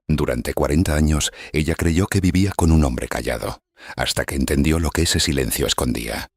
Durante 40 años, ella creyó que vivía con un hombre callado, hasta que entendió lo que ese silencio escondía.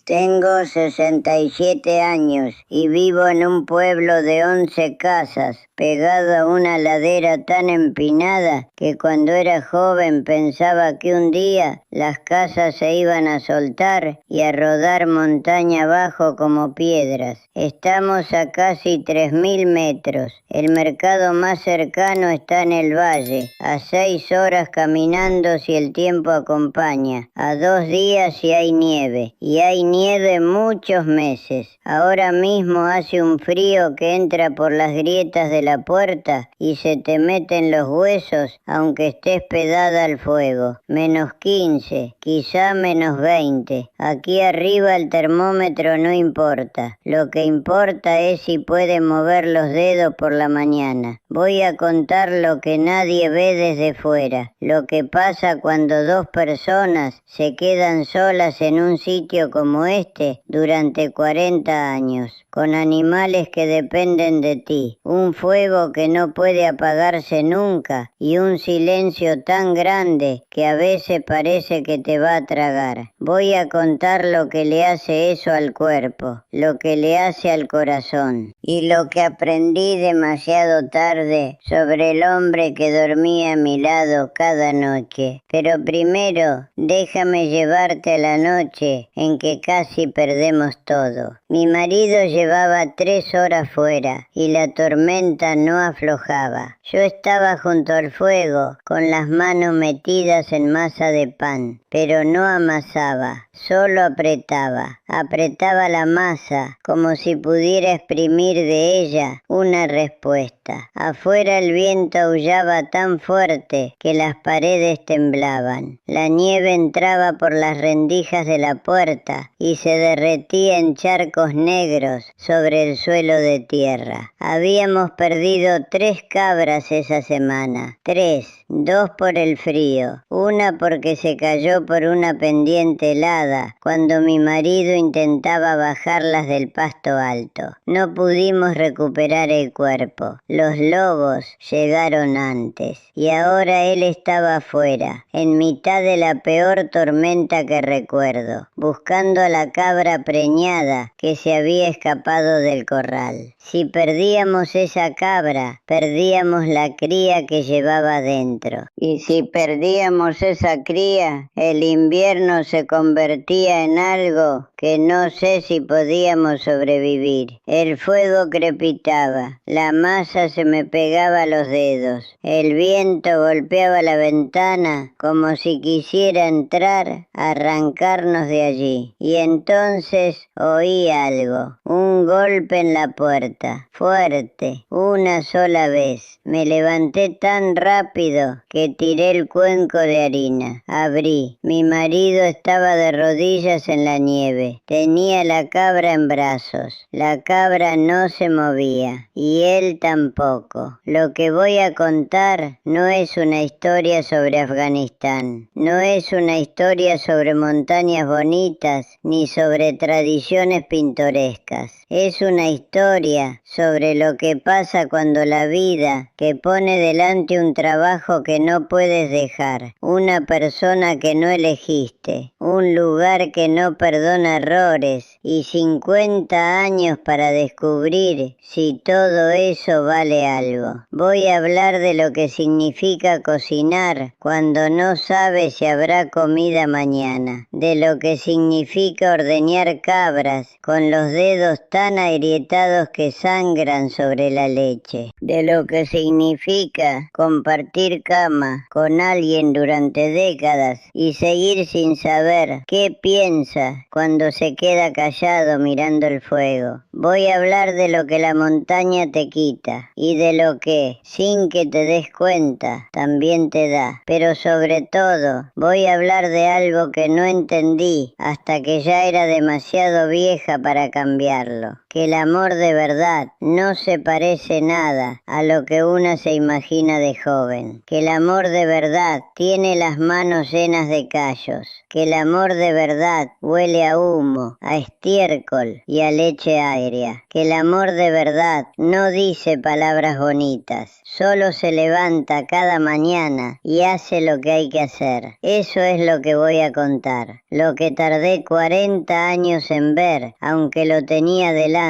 Tengo 67 años y vivo en un pueblo de 11 casas, pegado a una ladera tan empinada que cuando era joven pensaba que un día las casas se iban a soltar y a rodar montaña abajo como piedras. Estamos a casi 3000 metros. El mercado más cercano está en el valle, a 6 horas caminando si el tiempo acompaña, a 2 días si hay nieve, y hay nieve muchos meses. Ahora mismo hace un frío que entra por las grietas de la puerta y se te mete en los huesos aunque estés pedada al fuego. -15, quizá -20. Aquí arriba el termómetro no importa. Lo que importa es si puede mover los dedos por la mañana. Voy a contar lo que nadie ve desde fuera. Lo que pasa cuando dos personas se quedan solas en un sitio como este durante 40 años, con animales que dependen de ti, un fuego que no puede apagarse nunca y un silencio tan grande que a veces parece que te va a tragar. Voy a contar lo que le hace eso al cuerpo, lo que le hace al corazón y lo que aprendí demasiado tarde sobre el hombre que dormía a mi lado cada noche. Pero primero, déjame llevarte a la noche en que casi perdemos todo. Mi marido llevaba 3 horas fuera y la tormenta no aflojaba. Yo estaba junto al fuego con las manos metidas en masa de pan, pero no amasaba, solo apretaba. Apretaba la masa como si pudiera exprimir de ella una respuesta. Afuera el viento aullaba tan fuerte que las paredes temblaban. La nieve entraba por las rendijas de la puerta y se derretía en charcos negros sobre el suelo de tierra. Habíamos perdido 3 cabras esa semana. 3. 2 por el frío. Una porque se cayó por una pendiente helada cuando mi marido intentaba bajarlas del pasto alto. No pudimos recuperar el cuerpo. Los lobos llegaron antes. Y ahora él estaba afuera, en mitad de la peor tormenta que recuerdo, buscando a la cabra preñada que se había escapado del corral. Si perdíamos esa cabra, perdíamos la cría que llevaba dentro. Y si perdíamos esa cría, el invierno se convertía en algo que no sé si podíamos sobrevivir. El fuego crepitaba, la masa se me pegaba a los dedos, el viento golpeaba la ventana como si quisiera entrar a arrancarnos de allí. Y entonces oí algo, un golpe en la puerta, fuerte, una sola vez. Me levanté tan rápido que tiré el cuenco de harina. Abrí. Mi marido estaba de rodillas en la nieve. Tenía la cabra en brazos. La cabra no se movía y él tampoco. Lo que voy a contar no es una historia sobre Afganistán. No es una historia sobre montañas bonitas ni sobre tradiciones pintorescas. Es una historia sobre lo que pasa cuando la vida te pone delante un trabajo que no puedes dejar, una persona que no elegiste, un lugar que no perdona errores y 50 años para descubrir si todo eso vale algo. Voy a hablar de lo que significa cocinar cuando no sabes si habrá comida mañana, de lo que significa ordeñar cabras con los dedos tan agrietados que sangran sobre la leche, de lo que significa compartir cama con alguien durante décadas y seguir sin saber qué piensa cuando se queda callado mirando el fuego. Voy a hablar de lo que la montaña te quita y de lo que, sin que te des cuenta, también te da. Pero sobre todo, voy a hablar de algo que no entendí hasta que ya era demasiado vieja para cambiarlo, que el amor de verdad no se parece nada a lo que una se imagina de joven, que el amor de verdad tiene las manos llenas de callos, que el amor de verdad huele a humo, a estiércol y a leche agria, que el amor de verdad no dice palabras bonitas, solo se levanta cada mañana y hace lo que hay que hacer. Eso es lo que voy a contar, lo que tardé 40 años en ver, aunque lo tenía delante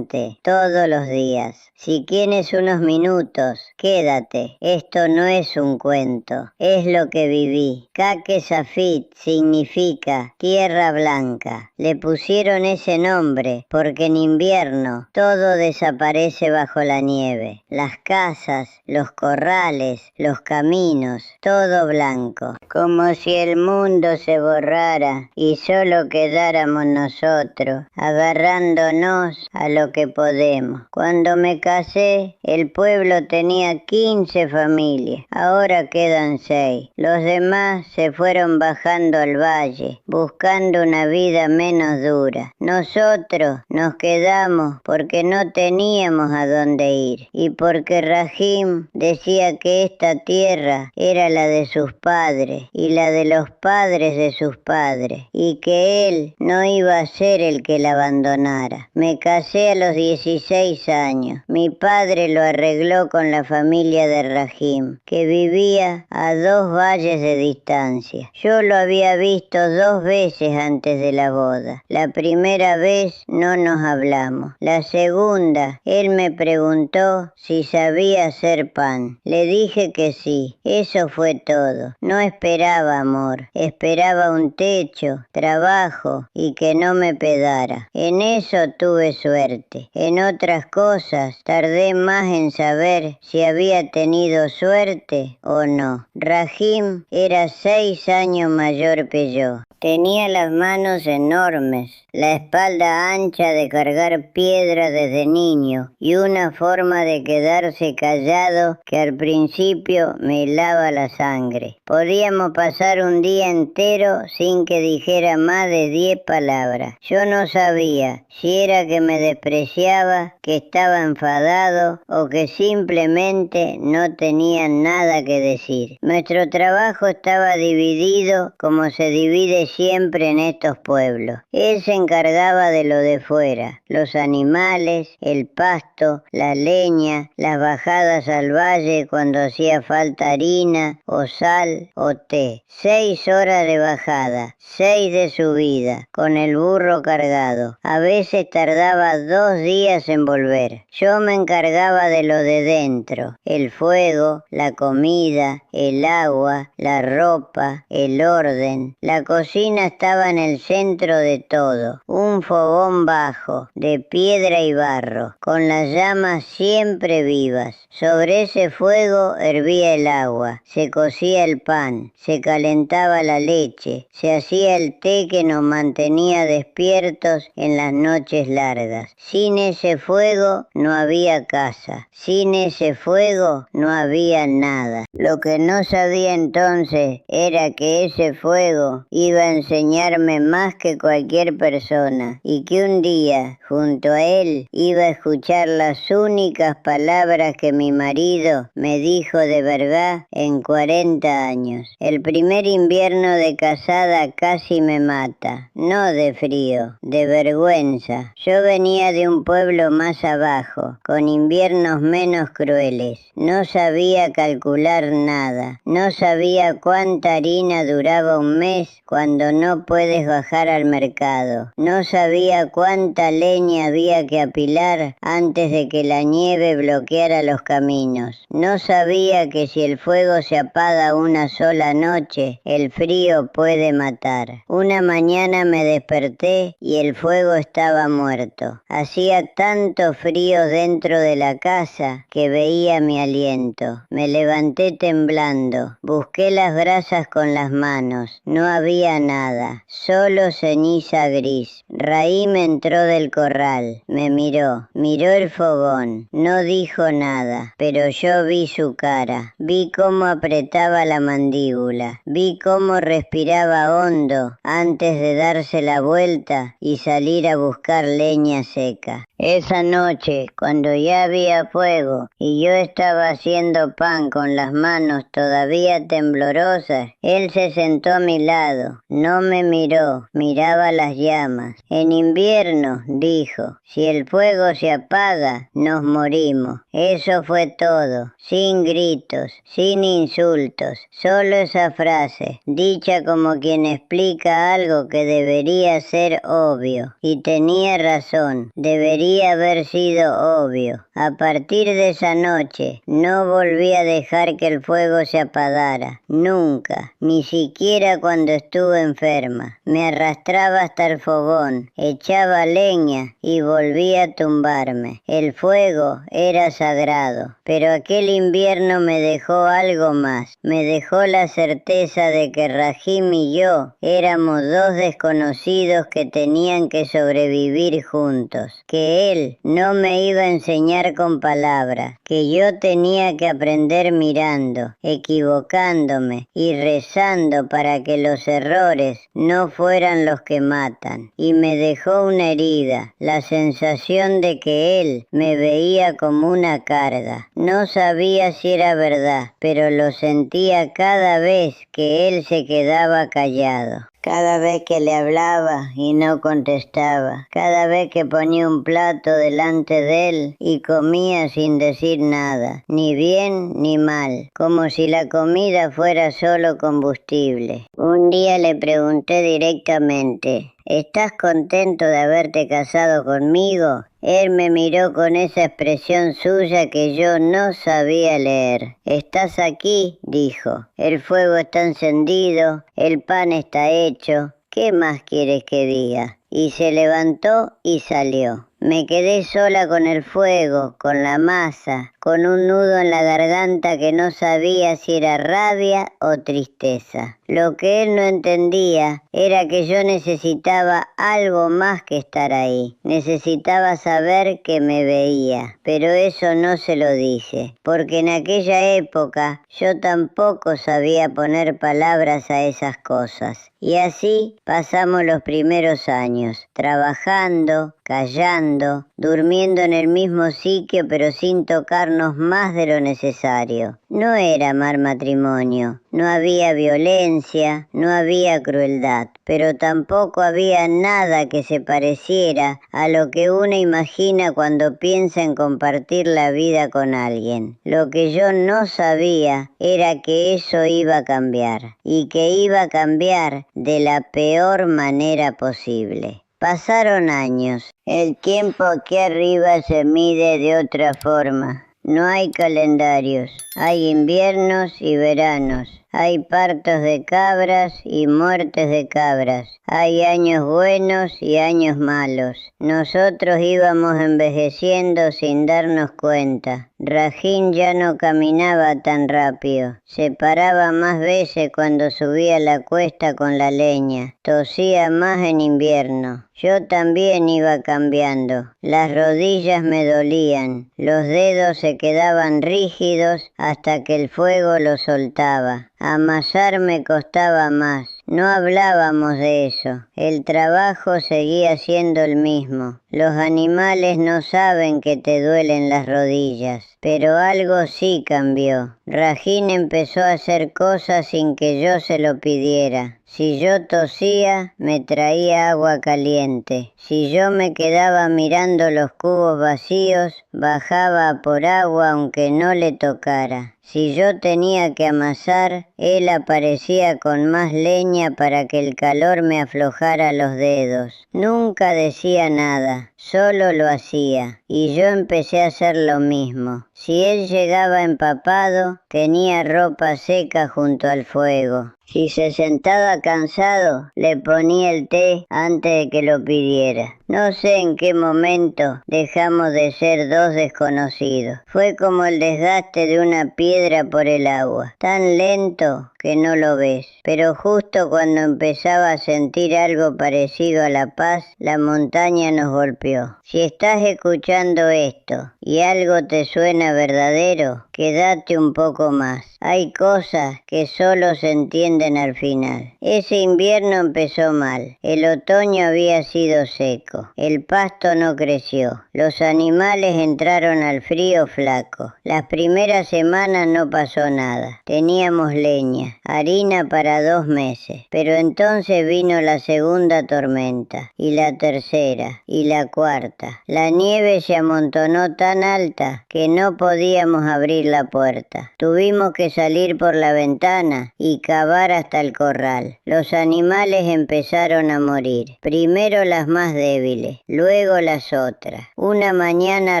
todos los días. Si tienes unos minutos, quédate. Esto no es un cuento, es lo que viví. Caque Safit significa tierra blanca. Le pusieron ese nombre porque en invierno todo desaparece bajo la nieve. Las casas, los corrales, los caminos, todo blanco. Como si el mundo se borrara y solo quedáramos nosotros, agarrándonos a lo que podemos. Cuando me casé, el pueblo tenía 15 familias, ahora quedan 6. Los demás se fueron bajando al valle, buscando una vida menos dura. Nosotros nos quedamos porque no teníamos a dónde ir y porque Rahim decía que esta tierra era la de sus padres y la de los padres de sus padres y que él no iba a ser el que la abandonara. Me casé a los 16 años. Mi padre lo arregló con la familia de Rahim, que vivía a 2 valles de distancia. Yo lo había visto 2 veces antes de la boda. La primera vez no nos hablamos. La segunda, él me preguntó si sabía hacer pan. Le dije que sí. Eso fue todo. No esperaba amor. Esperaba un techo, trabajo y que no me pedara. En eso tuve suerte. En otras cosas tardé más en saber si había tenido suerte o no. Rahim era 6 años mayor que yo. Tenía las manos enormes, la espalda ancha de cargar piedra desde niño y una forma de quedarse callado que al principio me helaba la sangre. Podíamos pasar un día entero sin que dijera más de 10 palabras. Yo no sabía si era que me despreciaba, que estaba enfadado o que simplemente no tenía nada que decir. Nuestro trabajo estaba dividido como se divide siempre en estos pueblos. Él se encargaba de lo de fuera, los animales, el pasto, la leña, las bajadas al valle cuando hacía falta harina o sal o té. 6 horas de bajada, 6 de subida, con el burro cargado. A veces tardaba 2 días en volver. Yo me encargaba de lo de dentro, el fuego, la comida, el agua, la ropa, el orden. La cocina estaba en el centro de todo, un fogón bajo, de piedra y barro, con las llamas siempre vivas. Sobre ese fuego hervía el agua, se cocía el pan, se calentaba la leche, se hacía el té que nos mantenía despiertos en las noches largas. Sin ese fuego no había casa, sin ese fuego no había nada. Lo que no sabía entonces era que ese fuego iba a enseñarme más que cualquier persona y que un día, junto a él, iba a escuchar las únicas palabras que mi marido me dijo de verdad en 40 años. El primer invierno de casada casi me mata, no de frío, de vergüenza. Yo venía de un pueblo más abajo, con inviernos menos crueles. No sabía calcular nada, no sabía cuánta harina duraba un mes cuando no puedes bajar al mercado. No sabía cuánta leña había que apilar antes de que la nieve bloqueara los caminos. No sabía que si el fuego se apaga una sola noche, el frío puede matar. Una mañana me desperté y el fuego estaba muerto. Hacía tanto frío dentro de la casa que veía mi aliento. Me levanté temblando. Busqué las brasas con las manos. No había nada, solo ceniza gris. Rahim entró del corral, me miró el fogón, no dijo nada, pero yo vi su cara, vi cómo apretaba la mandíbula, vi cómo respiraba hondo antes de darse la vuelta y salir a buscar leña seca. seca. Esa noche, cuando ya había fuego y yo estaba haciendo pan con las manos todavía temblorosas, él se sentó a mi lado, no me miró, miraba las llamas. En invierno, dijo, si el fuego se apaga, nos morimos. Eso fue todo, sin gritos, sin insultos, solo esa frase, dicha como quien explica algo que debería ser obvio. Y tenía razón, debería haber sido obvio. A partir de esa noche, no volví a dejar que el fuego se apagara, nunca, ni siquiera cuando estuve enferma. Me arrastraba hasta el fogón, echaba leña y volvía a tumbarme. El fuego era sagrado, pero aquel invierno me dejó algo más. Me dejó la certeza de que Rahim y yo éramos dos desconocidos que tenían que sobrevivir juntos, que él no me iba a enseñar con palabras, que yo tenía que aprender mirando, equivocándome y rezando para que los errores no fueran los que matan. Y me dejó una herida, la sensación de que él me veía como una carga. No sabía si era verdad, pero lo sentía cada vez que él se quedaba callado. Cada vez que le hablaba y no contestaba, cada vez que ponía un plato delante de él y comía sin decir nada, ni bien ni mal, como si la comida fuera solo combustible. Un día le pregunté directamente, ¿estás contento de haberte casado conmigo? Él me miró con esa expresión suya que yo no sabía leer. ¿Estás aquí?, dijo. El fuego está encendido, el pan está hecho. ¿Qué más quieres que diga? Y se levantó y salió. Me quedé sola con el fuego, con la masa, con un nudo en la garganta que no sabía si era rabia o tristeza. Lo que él no entendía era que yo necesitaba algo más que estar ahí. Necesitaba saber que me veía, pero eso no se lo dije, porque en aquella época yo tampoco sabía poner palabras a esas cosas. Y así pasamos los primeros años, trabajando, callando, durmiendo en el mismo sitio pero sin tocarnos más de lo necesario. No era mal matrimonio, no había violencia, no había crueldad, pero tampoco había nada que se pareciera a lo que uno imagina cuando piensa en compartir la vida con alguien. Lo que yo no sabía era que eso iba a cambiar, y que iba a cambiar de la peor manera posible. Pasaron años. El tiempo aquí arriba se mide de otra forma. No hay calendarios. Hay inviernos y veranos. Hay partos de cabras y muertes de cabras. Hay años buenos y años malos. Nosotros íbamos envejeciendo sin darnos cuenta. Rahim ya no caminaba tan rápido. Se paraba más veces cuando subía la cuesta con la leña. Tosía más en invierno. Yo también iba cambiando. Las rodillas me dolían. Los dedos se quedaban rígidos hasta que el fuego los soltaba. Amasar me costaba más. No hablábamos de eso. El trabajo seguía siendo el mismo. Los animales no saben que te duelen las rodillas. Pero algo sí cambió. Rahim empezó a hacer cosas sin que yo se lo pidiera. Si yo tosía, me traía agua caliente. Si yo me quedaba mirando los cubos vacíos, bajaba por agua aunque no le tocara. Si yo tenía que amasar, él aparecía con más leña para que el calor me aflojara los dedos. Nunca decía nada, solo lo hacía, y yo empecé a hacer lo mismo. Si él llegaba empapado, tenía ropa seca junto al fuego. Si se sentaba cansado, le ponía el té antes de que lo pidiera. No sé en qué momento dejamos de ser dos desconocidos. Fue como el desgaste de una piedra por el agua, tan lento que no lo ves. Pero justo cuando empezaba a sentir algo parecido a la paz, la montaña nos golpeó. Si estás escuchando esto y algo te suena verdadero, quédate un poco más. Hay cosas que solo se entienden entienden al final. Ese invierno empezó mal. El otoño había sido seco. El pasto no creció. Los animales entraron al frío flaco. Las primeras semanas no pasó nada. Teníamos leña, harina para 2 meses. Pero entonces vino la segunda tormenta, y la tercera, y la cuarta. La nieve se amontonó tan alta que no podíamos abrir la puerta. Tuvimos que salir por la ventana y cavar hasta el corral. Los animales empezaron a morir. Primero las más débiles, luego las otras. Una mañana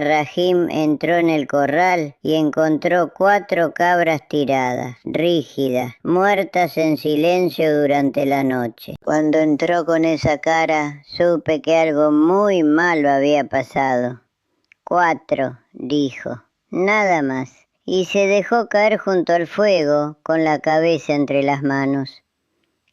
Rahim entró en el corral y encontró 4 cabras tiradas, rígidas, muertas en silencio durante la noche. Cuando entró con esa cara, supe que algo muy malo había pasado. 4, dijo, nada más. Y se dejó caer junto al fuego con la cabeza entre las manos.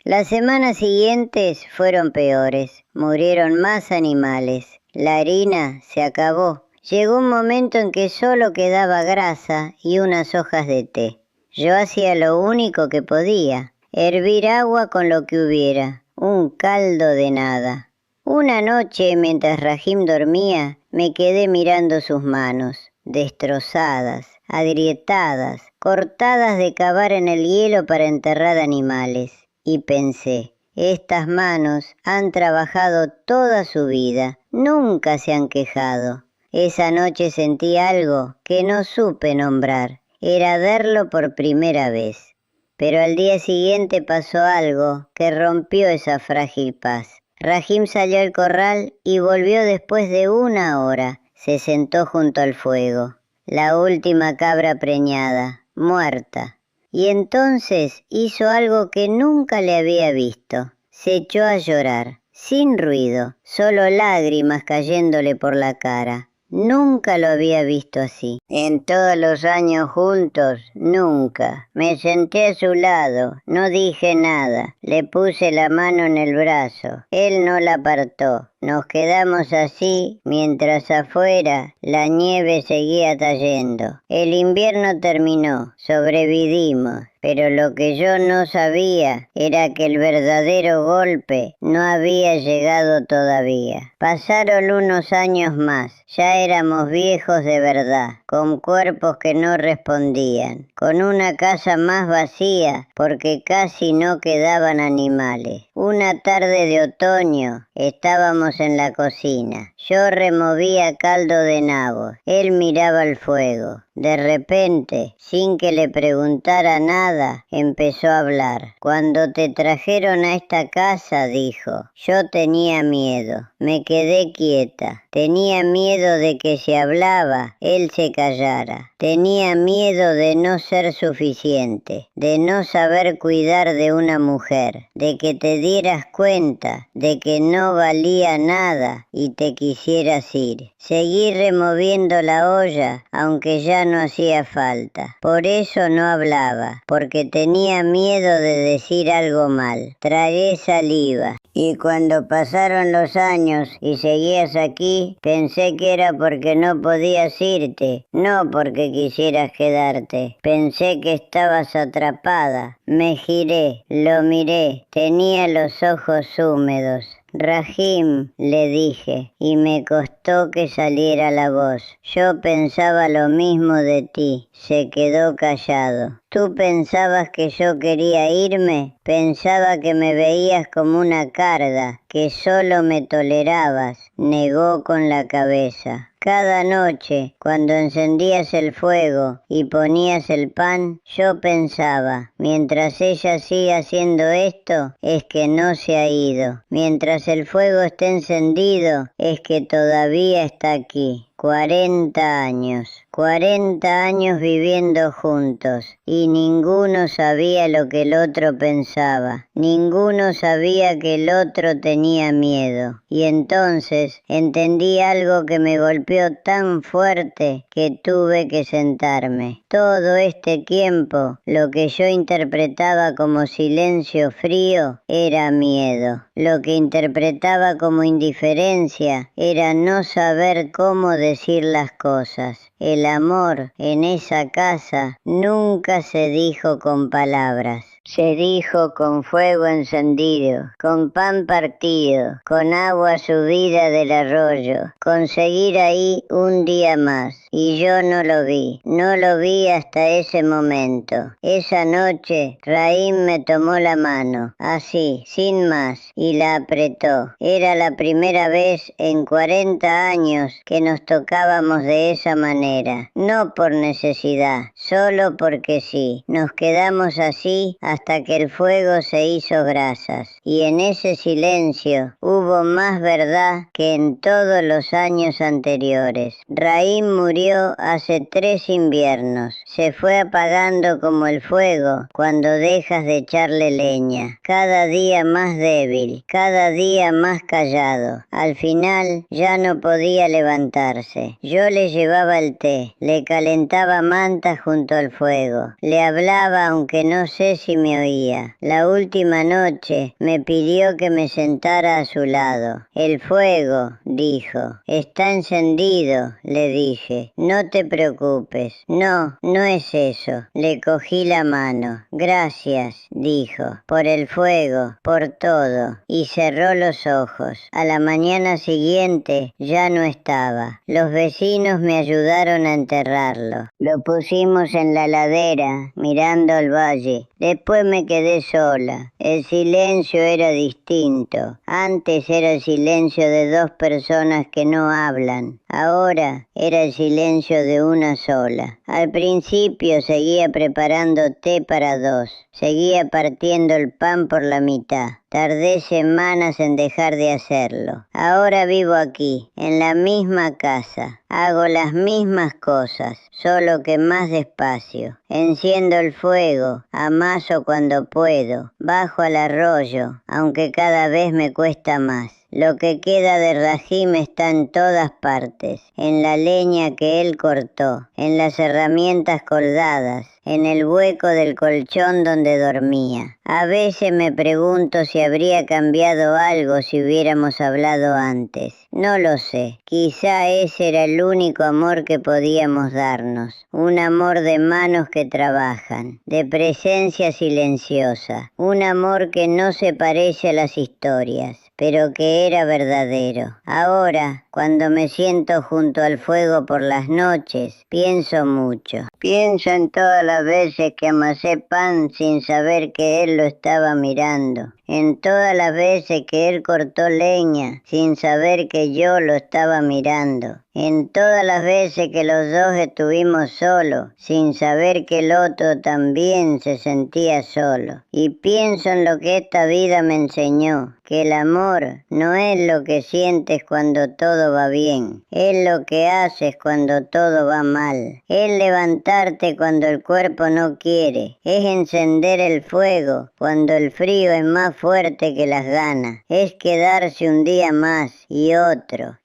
Las semanas siguientes fueron peores. Murieron más animales. La harina se acabó. Llegó un momento en que solo quedaba grasa y unas hojas de té. Yo hacía lo único que podía, hervir agua con lo que hubiera, un caldo de nada. Una noche, mientras Rahim dormía, me quedé mirando sus manos, destrozadas, agrietadas, cortadas de cavar en el hielo para enterrar animales. Y pensé, estas manos han trabajado toda su vida, nunca se han quejado. Esa noche sentí algo que no supe nombrar, era verlo por primera vez. Pero al día siguiente pasó algo que rompió esa frágil paz. Rahim salió al corral y volvió después de 1 hora. Se sentó junto al fuego. La última cabra preñada, muerta. Y entonces hizo algo que nunca le había visto. Se echó a llorar, sin ruido, solo lágrimas cayéndole por la cara. Nunca lo había visto así. En todos los años juntos, nunca. Me senté a su lado, no dije nada. Le puse la mano en el brazo. Él no la apartó. Nos quedamos así mientras afuera la nieve seguía cayendo. El invierno terminó, sobrevivimos, pero lo que yo no sabía era que el verdadero golpe no había llegado todavía. Pasaron unos años más, ya éramos viejos de verdad, con cuerpos que no respondían, con una casa más vacía porque casi no quedaban animales. Una tarde de otoño estábamos en la cocina. Yo removía caldo de nabo. Él miraba el fuego. De repente, sin que le preguntara nada, empezó a hablar. Cuando te trajeron a esta casa, dijo, yo tenía miedo. Me quedé quieta. Tenía miedo de que si hablaba, él se callara. Tenía miedo de no ser suficiente, de no saber cuidar de una mujer, de que te dieras cuenta de que no valía nada y te quisieras ir. Seguí removiendo la olla, aunque ya no hacía falta. Por eso no hablaba, porque tenía miedo de decir algo mal. Tragué saliva. Y cuando pasaron los años y seguías aquí, pensé que era porque no podías irte, no porque quisieras quedarte. Pensé que estabas atrapada. Me giré, lo miré, tenía los ojos húmedos. Rahim, le dije, y me costó que saliera la voz. Yo pensaba lo mismo de ti. Se quedó callado. ¿Tú pensabas que yo quería irme? Pensaba que me veías como una carga, que solo me tolerabas. Negó con la cabeza. Cada noche, cuando encendías el fuego y ponías el pan, yo pensaba, mientras ella sigue haciendo esto, es que no se ha ido. Mientras el fuego esté encendido, es que todavía está aquí. 40 años. 40 años viviendo juntos y ninguno sabía lo que el otro pensaba. Ninguno sabía que el otro tenía miedo. Y entonces entendí algo que me golpeó tan fuerte que tuve que sentarme. Todo este tiempo, lo que yo interpretaba como silencio frío era miedo. Lo que interpretaba como indiferencia era no saber cómo decir las cosas. El amor en esa casa nunca se dijo con palabras. Se dijo con fuego encendido, con pan partido, con agua subida del arroyo, conseguir ahí un día más. Y yo no lo vi hasta ese momento. Esa noche, Raín me tomó la mano, así, sin más, y la apretó. Era la primera vez en 40 años que nos tocábamos de esa manera, no por necesidad, solo porque sí. Nos quedamos así hasta que el fuego se hizo brasas, y en ese silencio hubo más verdad que en todos los años anteriores. Raín murió hace 3 inviernos. Se fue apagando como el fuego cuando dejas de echarle leña. Cada día más débil, cada día más callado. Al final ya no podía levantarse. Yo le llevaba el té, le calentaba mantas junto al fuego. Le hablaba aunque no sé si me oía. La última noche me pidió que me sentara a su lado. El fuego, dijo, está encendido, le dije. No te preocupes. No, no es eso. Le cogí la mano. Gracias, dijo, por el fuego, por todo. Y cerró los ojos. A la mañana siguiente ya no estaba. Los vecinos me ayudaron a enterrarlo. Lo pusimos en la ladera, mirando al valle. Después me quedé sola. El silencio era distinto. Antes era el silencio de 2 personas que no hablan. Ahora era el silencio de una sola. Al principio seguía preparando té para 2. Seguía partiendo el pan por la mitad. Tardé semanas en dejar de hacerlo. Ahora vivo aquí, en la misma casa. Hago las mismas cosas, solo que más despacio. Enciendo el fuego, amaso cuando puedo, bajo al arroyo, aunque cada vez me cuesta más. Lo que queda de Rahim está en todas partes, en la leña que él cortó, en las herramientas colgadas, en el hueco del colchón donde dormía. A veces me pregunto si habría cambiado algo si hubiéramos hablado antes. No lo sé. Quizá ese era el único amor que podíamos darnos. Un amor de manos que trabajan, de presencia silenciosa. Un amor que no se parece a las historias, pero que era verdadero. Ahora, cuando me siento junto al fuego por las noches, pienso mucho. Pienso en todas las veces que amasé pan sin saber que él lo estaba mirando. En todas las veces que él cortó leña sin saber que yo lo estaba mirando. En todas las veces que los 2 estuvimos solos, sin saber que el otro también se sentía solo. Y pienso en lo que esta vida me enseñó, que el amor no es lo que sientes cuando todo va bien, es lo que haces cuando todo va mal. Es levantarte cuando el cuerpo no quiere, es encender el fuego cuando el frío es más fuerte que las ganas, es quedarse un día más y otro,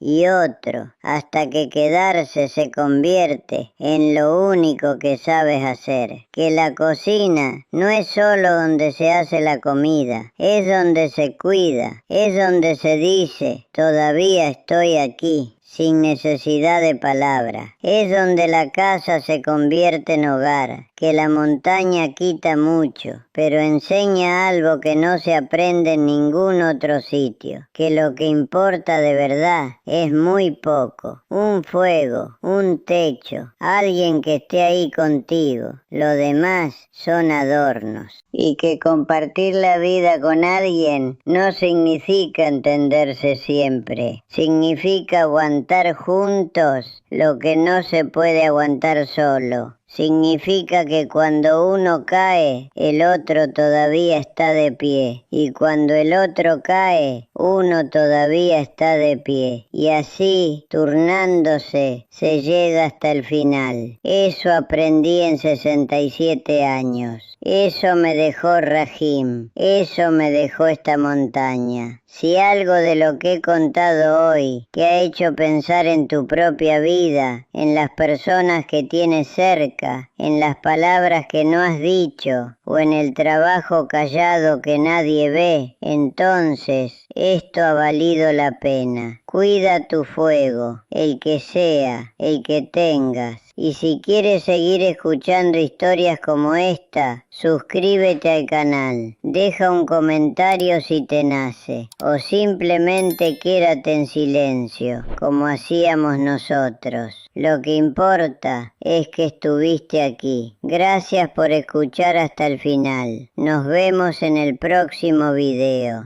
hasta que quedarse se convierte en lo único que sabes hacer. Que la cocina no es solo donde se hace la comida, es donde se cuida, es donde se dice, todavía estoy aquí, sin necesidad de palabra. Es donde la casa se convierte en hogar, que la montaña quita mucho, pero enseña algo que no se aprende en ningún otro sitio, que lo que importa de verdad es muy poco. Un fuego, un techo, alguien que esté ahí contigo. Lo demás son adornos. Y que compartir la vida con alguien no significa entenderse siempre, significa aguantar juntos lo que no se puede aguantar solo. Significa que cuando uno cae, el otro todavía está de pie. Y cuando el otro cae, uno todavía está de pie. Y así, turnándose, se llega hasta el final. Eso aprendí en 67 años. Eso me dejó Rahim. Eso me dejó esta montaña. Si algo de lo que he contado hoy te ha hecho pensar en tu propia vida, en las personas que tienes cerca, en las palabras que no has dicho o en el trabajo callado que nadie ve, entonces esto ha valido la pena. Cuida tu fuego, el que sea, el que tengas. Y si quieres seguir escuchando historias como esta, suscríbete al canal, deja un comentario si te nace, o simplemente quédate en silencio, como hacíamos nosotros. Lo que importa es que estuviste aquí. Gracias por escuchar hasta el final. Nos vemos en el próximo video.